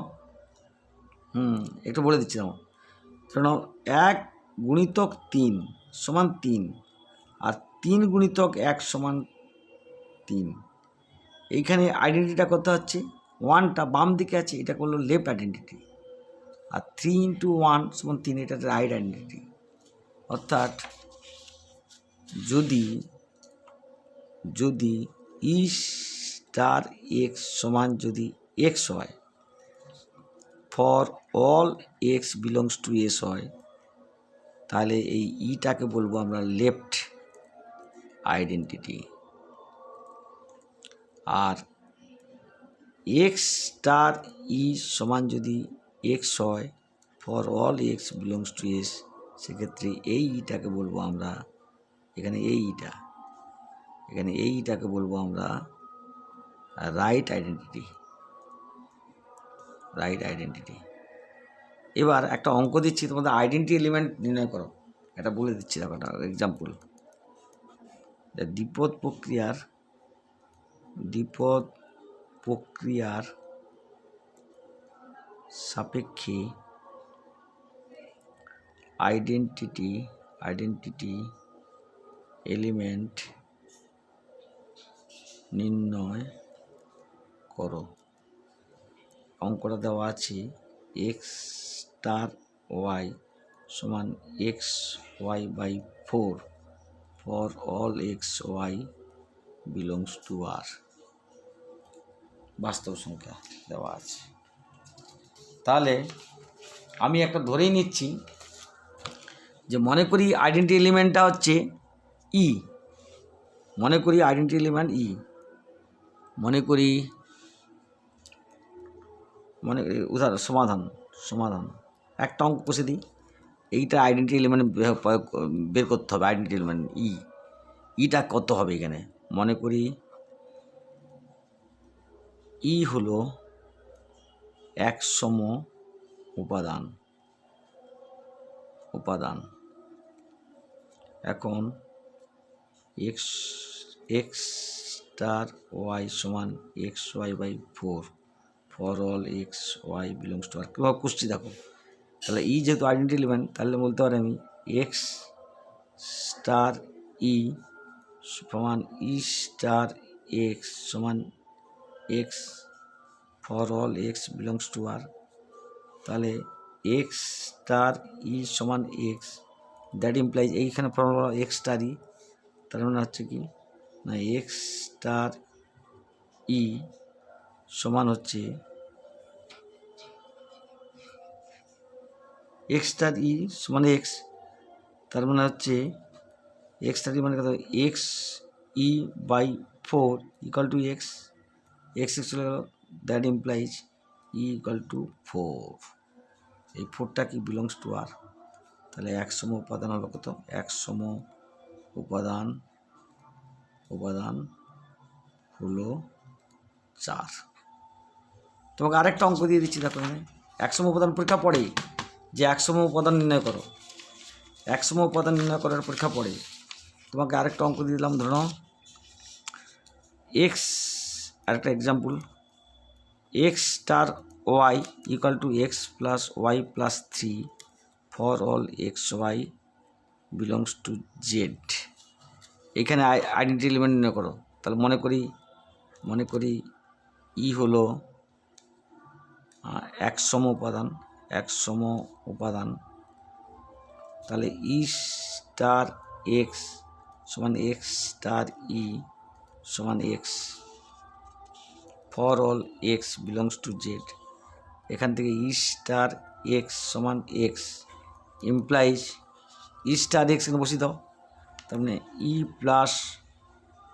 একটু বলে দিচ্ছি, ধরো নাও 1 গুণিতক 3 সমান 3 আর 3 গুণিতক 1 সমান 3। এইখানে আইডেন্টিটিটা করতে হচ্ছে 1টা বাম দিকে আছে, এটা করলো লেফট আইডেন্টিটি, আর 3 × 1 সমান 3, এটা রাইট আইডেন্টিটি। অর্থাৎ যদি ই স্টার এক্স সমান যদি এক্স হয় for all X belongs to S হয়, তাহলে এই ইটাকে বলবো আমরা লেফট আইডেন্টিটি। আর এক্স স্টার ই সমান যদি এক্স হয় for all X belongs to S, সেক্ষেত্রে এই ইটাকে বলবো আমরা এখানে এই ইটাকে বলবো আমরা রাইট আইডেন্টিটি। এবার একটা অঙ্ক দিচ্ছি, তোমাদের আইডেন্টি এলিমেন্ট নির্ণয় করো, এটা বলে দিচ্ছি। দেখো একটা এক্সাম্পল, দ্বিপদ প্রক্রিয়ার সাপেক্ষে আইডেন্টিটি এলিমেন্ট নির্ণয় করো। অঙ্কটা দেওয়া আছে এক্স স্টার ওয়াই সমান X Y by 4 for all X Y belongs to R. বাস্তব সংখ্যা দেওয়া আছে। তাহলে আমি একটা ধরেই নিচ্ছি যে মনে করি আইডেন্টি এলিমেন্টটা হচ্ছে ই, মনে করি উদাহরণ সমাধান একটা অঙ্ক কষে দিই। এইটা আইডেন্টি এলিমেন্ট বের করতে হবে। আইডেন্টি এলিমেন্ট ইটা কত হবে এখানে? মনে করি ই হলো এক সম উপাদান। এখন এক্স স্টার ওয়াই সমান X Y by 4 for all X Y belongs to R. কীভাবে কুষ্টি দেখো, তাহলে ই যেহেতু আইডেন্টি এলিমেন্ট, তাহলে বলতে পারি আমি এক্স স্টার ই সমান ই স্টার এক্স সমান X for all X belongs to R. তাহলে এক্স স্টার ই সমান এক্স, দ্যাট ইমপ্লাইজ এইখানে ফর্মুলা এক্স স্টার ই, তার মানে হচ্ছে কি না এক্স স্টার ই সমান হচ্ছে এক্স স্টার ই সমান এক্স, তার মানে হচ্ছে এক্স স্টার ই মানে কত X E by 4 equal to X X চলে গেল, that implies E equal to 4। এই 4টা কি বিলংস টু আর। তাহলে এক সম উপাদান হলো কত? এক সম উপাদান হলো 4। তোমাকে আরেকটা অঙ্ক দিয়ে দিচ্ছি, দেখো এখানে এক সম উপাদান পরীক্ষা পড়ে যে এক সম উপাদান নির্ণয় করো। এক সম উপাদান নির্ণয় করার পরীক্ষা পড়ে তোমাকে আরেকটা অঙ্ক দিয়ে দিলাম। ধরো এক্স, আরেকটা example, X star Y equal to X plus Y plus 3 for all X Y belongs to Z. এখানে আইডেন্টি এলিমেন্ট নির্ণয় করো। তাহলে মনে করি ই হলো এক সম উপাদান, তাহলে ই স্টার এক্স সমান এক্স স্টার ই সমান X for all X belongs to Z. এখান থেকে ই স্টার এক্স সমান X implies E star X এখানে বসিয়ে দাও, তার মানে E plus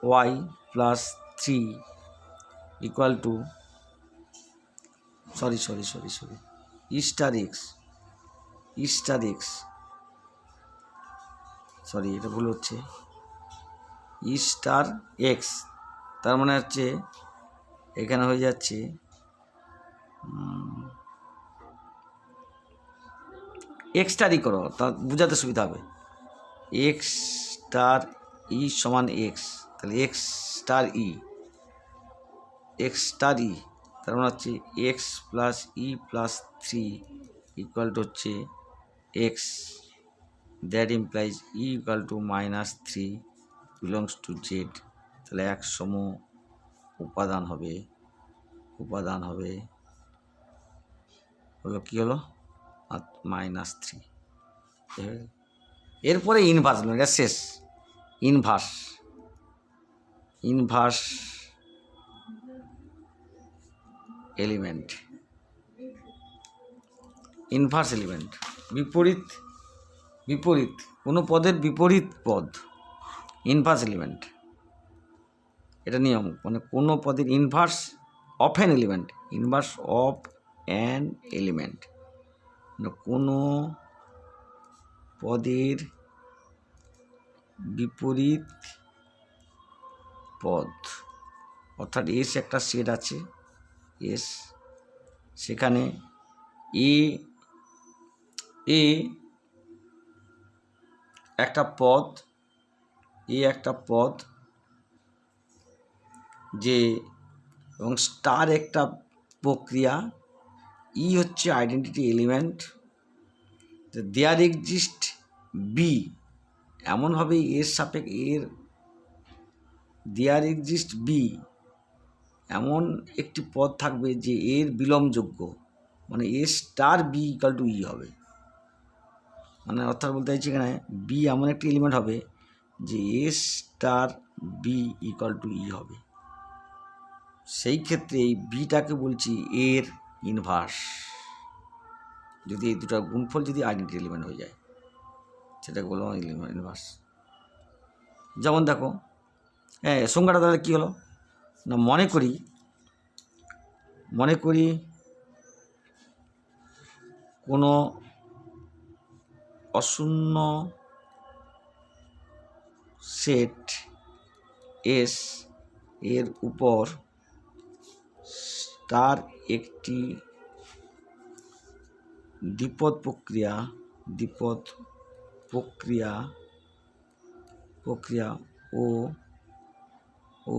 Y plus 3 equal to sorry E star X sorry এটা ভুল হচ্ছে, ই স্টার এক্স, তার মানে হচ্ছে এখানে হয়ে যাচ্ছে এক্স স্টারই করো, তা বোঝাতে সুবিধা হবে। এক্স স্টার ই সমান এক্স, তাহলে এক্স স্টার ই তার মানে হচ্ছে X plus E plus 3 equal to হচ্ছে X, that implies E equal to -3 belongs to Z. তাহলে এক সম উপাদান হবে হলো কি হলো -3। এরপরে ইনভার্স, এটা শেষ। ইনভার্স এলিমেন্ট বিপরীত কোনো পদের বিপরীত পদ ইনভার্স এলিমেন্ট। এটা নিয়ম, মানে কোনো পদের ইনভার্স অফ অ্যান এলিমেন্ট, মানে কোনো পদের বিপরীত পদ, অর্থাৎ এস একটা সেট আছে, এস সেখানে এ একটা পদ যে এবং স্টার একটা প্রক্রিয়া, ই হচ্ছে identity element, there exist B, এমনভাবে এর সাপেক্ষে দেয়ার এক্সিস্ট বি এমন একটি পদ থাকবে যে এর বিলম্বযোগ্য, মানে এ স্টার বি ইকাল টু ই হবে। মানে অর্থাৎ বলতে চাইছি এখানে বি এমন একটি এলিমেন্ট হবে যে A star B equal to ই হবে। সেই ক্ষেত্রে এই বিটাকে বলছি এর ইনভার্স, যদি এই দুটার গুণফল যদি আইডেন্টি এলিমেন্ট হয়ে যায় সেটাকে বলবো ইনভার্স। যেমন দেখো সংজ্ঞাটা তাহলে কী হলো না, মনে করি কোনো অশূন্য সেট এস এর উপর স্টার একটি দ্বিপদ প্রক্রিয়া ও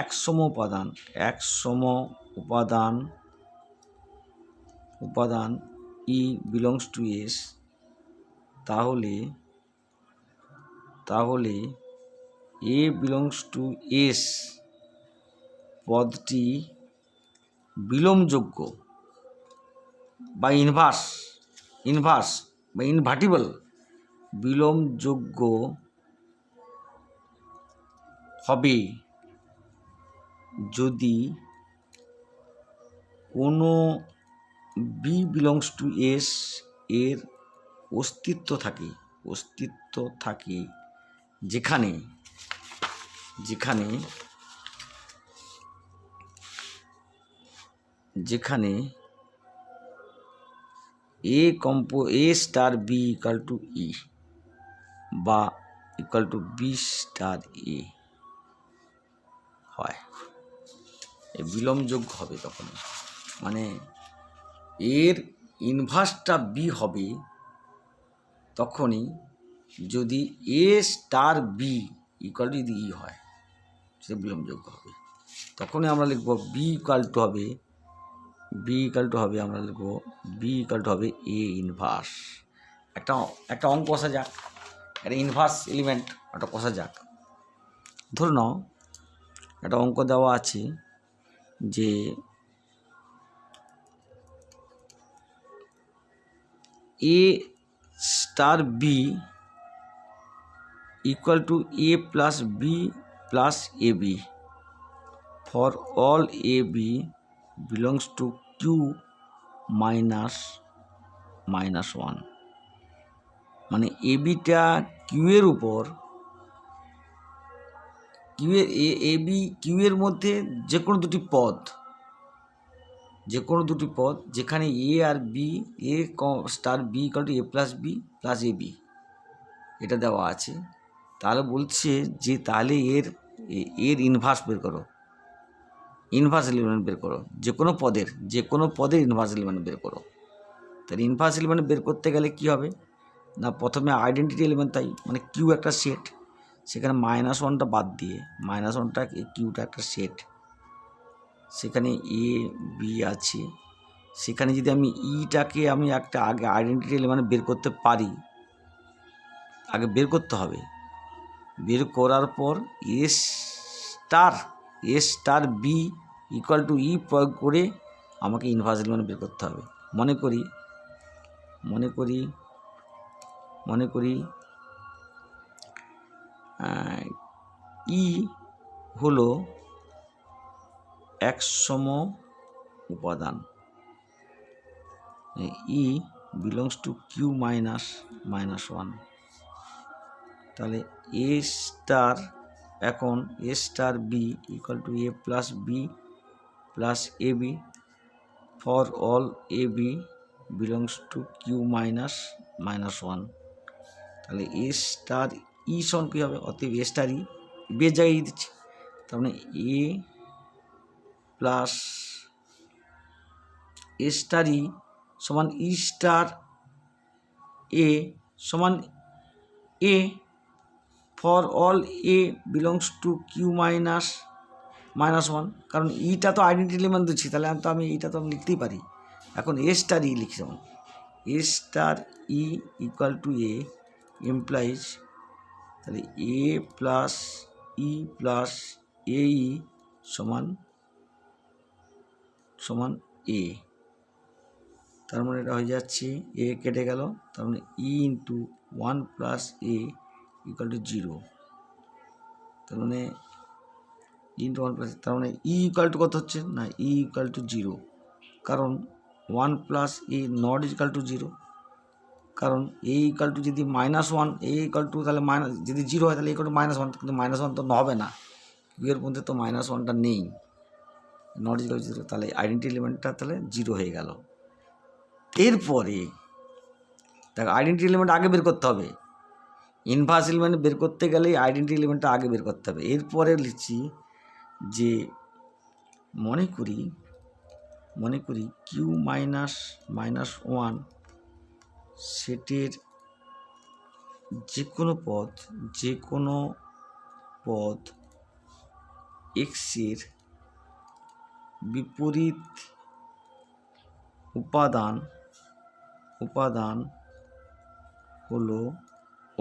একসম উপাদান ই বিলংস টু এস, তাহলে এ বিলংস টু এস পদটি বিলোমযোগ্য বা ইনভার্স বা ইনভার্টিবল বিলোমযোগ্য হবে যদি কোনো বি বিলংস টু এস এর অস্তিত্ব থাকে যেখানে এ স্টার বি ইকাল টু ই বা ইকাল টু বি স্টার এ হয়। এ বিলোমযোগ্য হবে তখন, মানে এর ইনভার্সটা বি হবে তখনই যদি A star B equal to যদি ই হয়, সে বিলোমযোগ্য হবে। তখনই আমরা লিখব বি ইকাল টু হবে আমরা লিখব বি ইকাল টু হবে এ ইনভার্স। একটা অঙ্ক কষা যাক, একটা ইনভার্স এলিমেন্ট একটা কষা যাক। ধরে নাও একটা অঙ্ক দেওয়া আছে যে A star B equal to A plus B plus A B for all A B belongs to Q minus 1, মানে এ বিটা কিউ এর উপর কিউ এর মধ্যে যে কোনো দুটি পদ যেখানে এ আর B, A star B equal to A plus B plus A B এটা দেওয়া আছে। তাহলে বলছে যে তাহলে এর ইনভার্স বের করো, ইনভার্স এলিমেন্ট বের করো, যে কোনো পদের ইনভার্স এলিমেন্ট বের করো। তাহলে ইনভার্স এলিমেন্ট বের করতে গেলে কি হবে না, প্রথমে আইডেন্টিটি এলিমেন্ট, তাই মানে কিউ একটা সেট, সেখানে -1টা বাদ দিয়ে -1টা কিউটা একটা সেট, সেখানে এ বি আছে, সেখানে যদি আমি ইটাকে আমি একটা আগে আইডেন্টিটি এলিমেন্ট বের করতে পারি, আগে বের করতে হবে। বের করার পর এ স্টার বি ইকুয়াল টু ই প্রয়োগ করে আমাকে ইনভার্স এলিমেন্ট বের করতে হবে। মনে করি ই হলো একসম উপাদান, E belongs to Q minus 1। তাহলে A star B equal to A plus B plus A B for all A B belongs to Q minus 1। তাহলে এ স্টার ই সমান কী হবে, অতএব এ স্টার ই বের জায়গায় দিচ্ছি, তার মানে এ প্লাস এ স্টার ই সমান ই স্টার এ সমান A for all A belongs to Q minus 1, কারণ ইটা তো আইডেন্টিটি এলিমেন্ট দিচ্ছি, তাহলে আমি এইটা তো আমি লিখতেই পারি। এখন এ স্টার ই লিখছি, যেমন A star E equal to A implies, তাহলে এ প্লাস ই প্লাস এ ই সমান এ, তার মানে এটা হয়ে যাচ্ছে এ কেটে গেল, তার মানে E into 1 plus A equal to 0, তার মানে ইন্টু 1 প্লাস, তার মানে ই ইকুয়াল টু কত হচ্ছে না, ই ইকুয়াল টু 0, কারণ 1 plus A not equal to 0, কারণ এ ইকুয়াল টু যদি -1, এ ইকুয়াল টু তাহলে যদি 0 হয় তাহলে ইকুয়াল টু -1, কিন্তু -1 তো হবে না, কিউয়ের মধ্যে তো -1টা নেই, নট ইকুয়াল টু 0, তাহলে আইডেন্টিটি এলিমেন্টটা তাহলে 0 হয়ে গেল। দেখো আইডেন্টি এলিমেন্ট আগে বের করতে হবে, ইনভার্স এলিমেন্ট বের করতে গেলেই আইডেন্টি এলিমেন্টটা আগে বের করতে হবে। এরপরে লিখছি যে মনে করি কিউ মাইনাস ওয়ান সেটের যে কোনো পদ এক্সের বিপরীত উপাদান হলো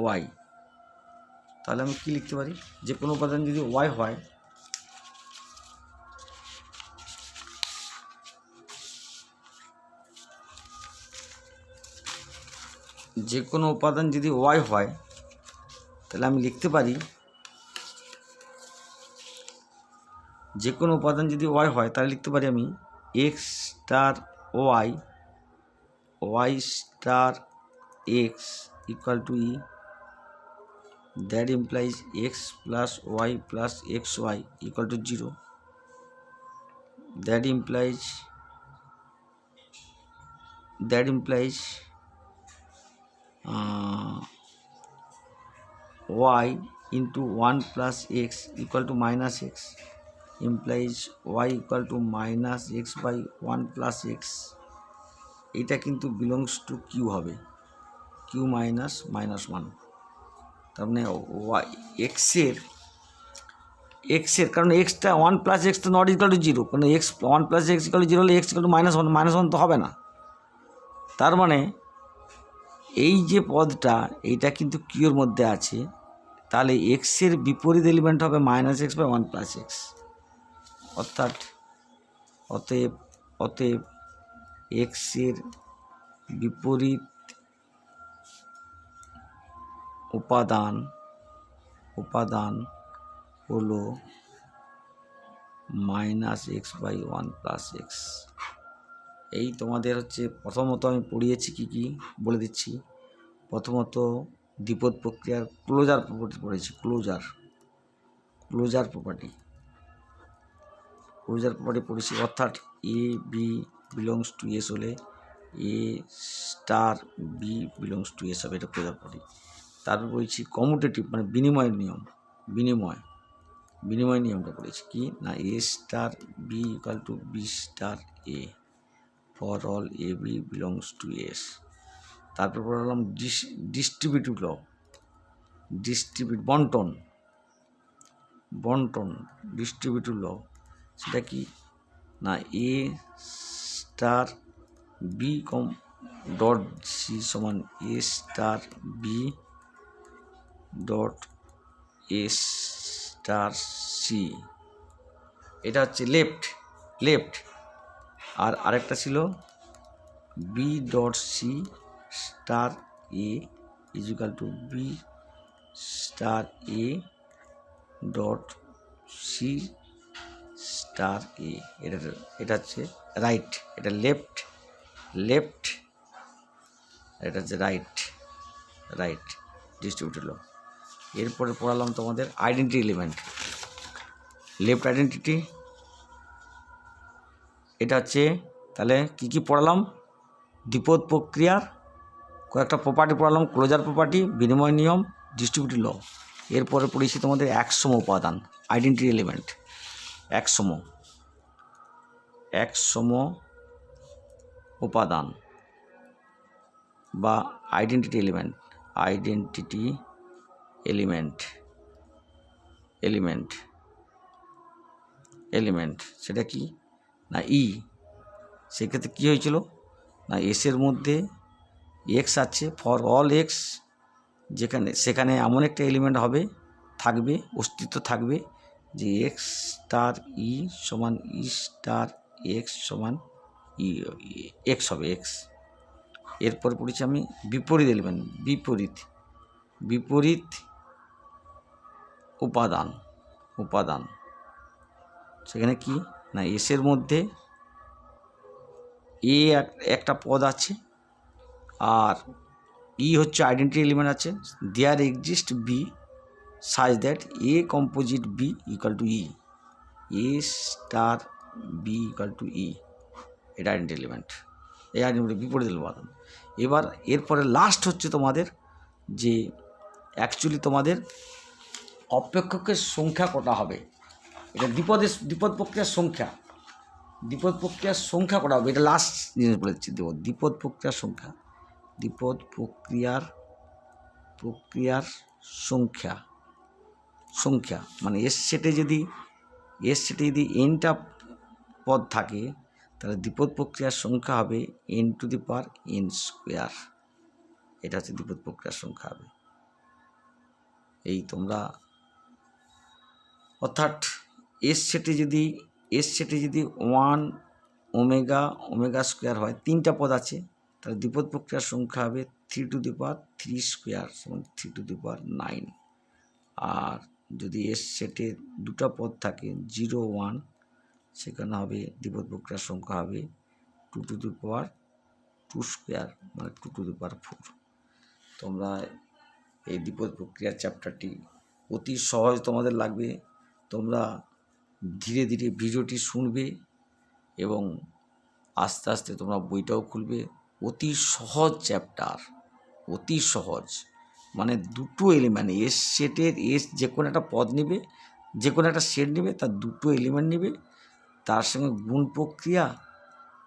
ওয়াই। তাহলে আমি কি লিখতে পারি, যে কোনো উপাদান যদি ওয়াই হয় তাহলে আমি লিখতে পারি, আমি X star Y star X equal to E, that implies X plus Y plus X Y equal to 0, that implies y into 1 plus x equal to minus x implies y equal to minus x by 1 plus x। এটা কিন্তু belongs to Q হবে, Q minus 1। তার মানে Y এক্সের কারণ extra 1 plus x তো not equal to 0, কারণ x 1 plus x equal to 0 হলে এক্স ইকুয়াল টু -1 তো হবে না। তার মানে এই যে পদটা এইটা কিন্তু কিউর মধ্যে আছে, তাহলে এক্সের বিপরীত এলিমেন্ট হবে -x বাই 1 প্লাস এক্স। অতএব এক্সের বিপরীত উপাদান হলো -x বাই 1 প্লাস এক্স। এই তোমাদের হচ্ছে প্রথমত আমি পড়িয়েছি কি বলে দিচ্ছি। প্রথমত দ্বিপদ প্রক্রিয়ার ক্লোজার প্রপার্টি পড়েছি, ক্লোজার প্রপার্টি পড়েছি, অর্থাৎ A B belongs to S হলে A star B belongs to S হবে, এটা ক্লোজার প্রপার্টি। তারপর পড়েছি কমিউটেটিভ মানে বিনিময় নিয়মটা পড়েছি কি না, A star B equal to B star A for all A B belongs to S. তারপর পড়লাম ডিস্ট্রিবিউটিভ ল, বন্টন ডিস্ট্রিবিউটিভ ল। সেটা কি না, A star B dot C সমান A star B dot A star C. এটা হচ্ছে লেফট। আর আরেকটা ছিল B dot C star A equal to B star A dot C star A. এটা হচ্ছে রাইট, এটা লেফট, এটা হচ্ছে রাইট ডিস্ট্রিবিউটেড ল। এরপরে পড়ালাম তোমাদের আইডেন্টিটি এলিমেন্ট, লেফট আইডেন্টিটি। এটা হচ্ছে তাহলে কি পড়ালাম, দ্বিপদ প্রক্রিয়ার কয়েকটা প্রপার্টি পড়ালাম, ক্লোজার প্রপার্টি, বিনিময় নিয়ম, ডিস্ট্রিবিউটিভ ল। এরপরে পড়েছি তোমাদের একসম উপাদান, আইডেন্টিটি এলিমেন্ট, একসম উপাদান বা আইডেন্টিটি এলিমেন্ট সেটা কি না ই। সেক্ষেত্রে কী হয়েছিল না, এসের মধ্যে এক্স আছে, ফর অল এক্স, সেখানে এমন একটা এলিমেন্ট থাকবে অস্তিত্ব থাকবে যে এক্স স্টার ই সমান ই স্টার এক্স সমান ই এক্স হবে এক্স। এরপর পড়েছি আমি বিপরীত এলিমেন্ট, বিপরীত উপাদান। সেখানে কি না, এসের মধ্যে এ একটা পদ আছে আর ই হচ্ছে আইডেন্টিটি এলিমেন্ট আছে, there exist B such that A composite B equal to E, A star B equal to E. এটা আইডেন্টিটি এলিমেন্ট, এই আইডেন্টিটি বিপরীত উপাদান। এবার এরপরে লাস্ট হচ্ছে তোমাদের যে অ্যাকচুয়ালি তোমাদের অপেক্ষকের সংখ্যা কটা হবে, এটা দ্বিপদ প্রক্রিয়ার সংখ্যা কটা হবে, এটা লাস্ট জিনিস বলেছি। দ্বিপদ প্রক্রিয়ার সংখ্যা মানে এস সেটে যদি এনটা পদ থাকে তাহলে দ্বিপদ প্রক্রিয়ার সংখ্যা হবে n⁻n²। এটা হচ্ছে দ্বিপদ প্রক্রিয়ার সংখ্যা হবে। এই তোমরা অর্থাৎ এস সেটে যদি 1 ওমেগা² হয়, 3টা পদ আছে, তাহলে দ্বিপদ প্রক্রিয়ার সংখ্যা হবে 3⁻³ সমান 3⁹। আর যদি এস সেটে 2টা পদ থাকে 0, 1, সেখানে হবে দ্বিপদ প্রক্রিয়ার সংখ্যা হবে 2⁵² মানে 2⁴। তোমরা এই দ্বিপদ প্রক্রিয়ার চ্যাপ্টারটি অতি সহজ তোমাদের লাগবে। তোমরা ধীরে ধীরে ভিডিওটি শুনবে এবং আস্তে আস্তে তোমরা বইটাও খুলবে। অতি সহজ চ্যাপ্টার, অতি সহজ, মানে দুটো এলিমেন্ট এস সেটের যে কোনো একটা পদ নেবে, যে কোনো একটা সেট নেবে, তার দুটো এলিমেন্ট নেবে, তার সঙ্গে গুণ প্রক্রিয়া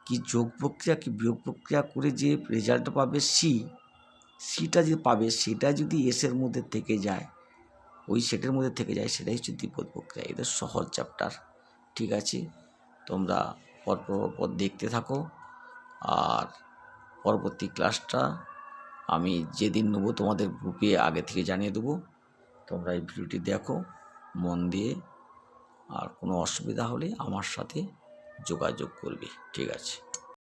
কি যোগ প্রক্রিয়া কি বিয়োগ প্রক্রিয়া করে যে রেজাল্টটা পাবে সিটা যে পাবে, সেটা যদি এসের মধ্যে থেকে যায়, ওই সেটের মধ্যে থেকে যায়, সেটাই হচ্ছে দ্বিপদ প্রক্রিয়া। এটা সহজ চ্যাপ্টার। ঠিক আছে, তোমরা পর দেখতে থাকো। আর পরবর্তী ক্লাসটা আমি যেদিন নেব তোমাদের গ্রুপে আগে থেকে জানিয়ে দেবো। তোমরা এই ভিডিওটি দেখো মন দিয়ে, আর কোনো অসুবিধা হলে আমার সাথে যোগাযোগ করবে। ঠিক আছে।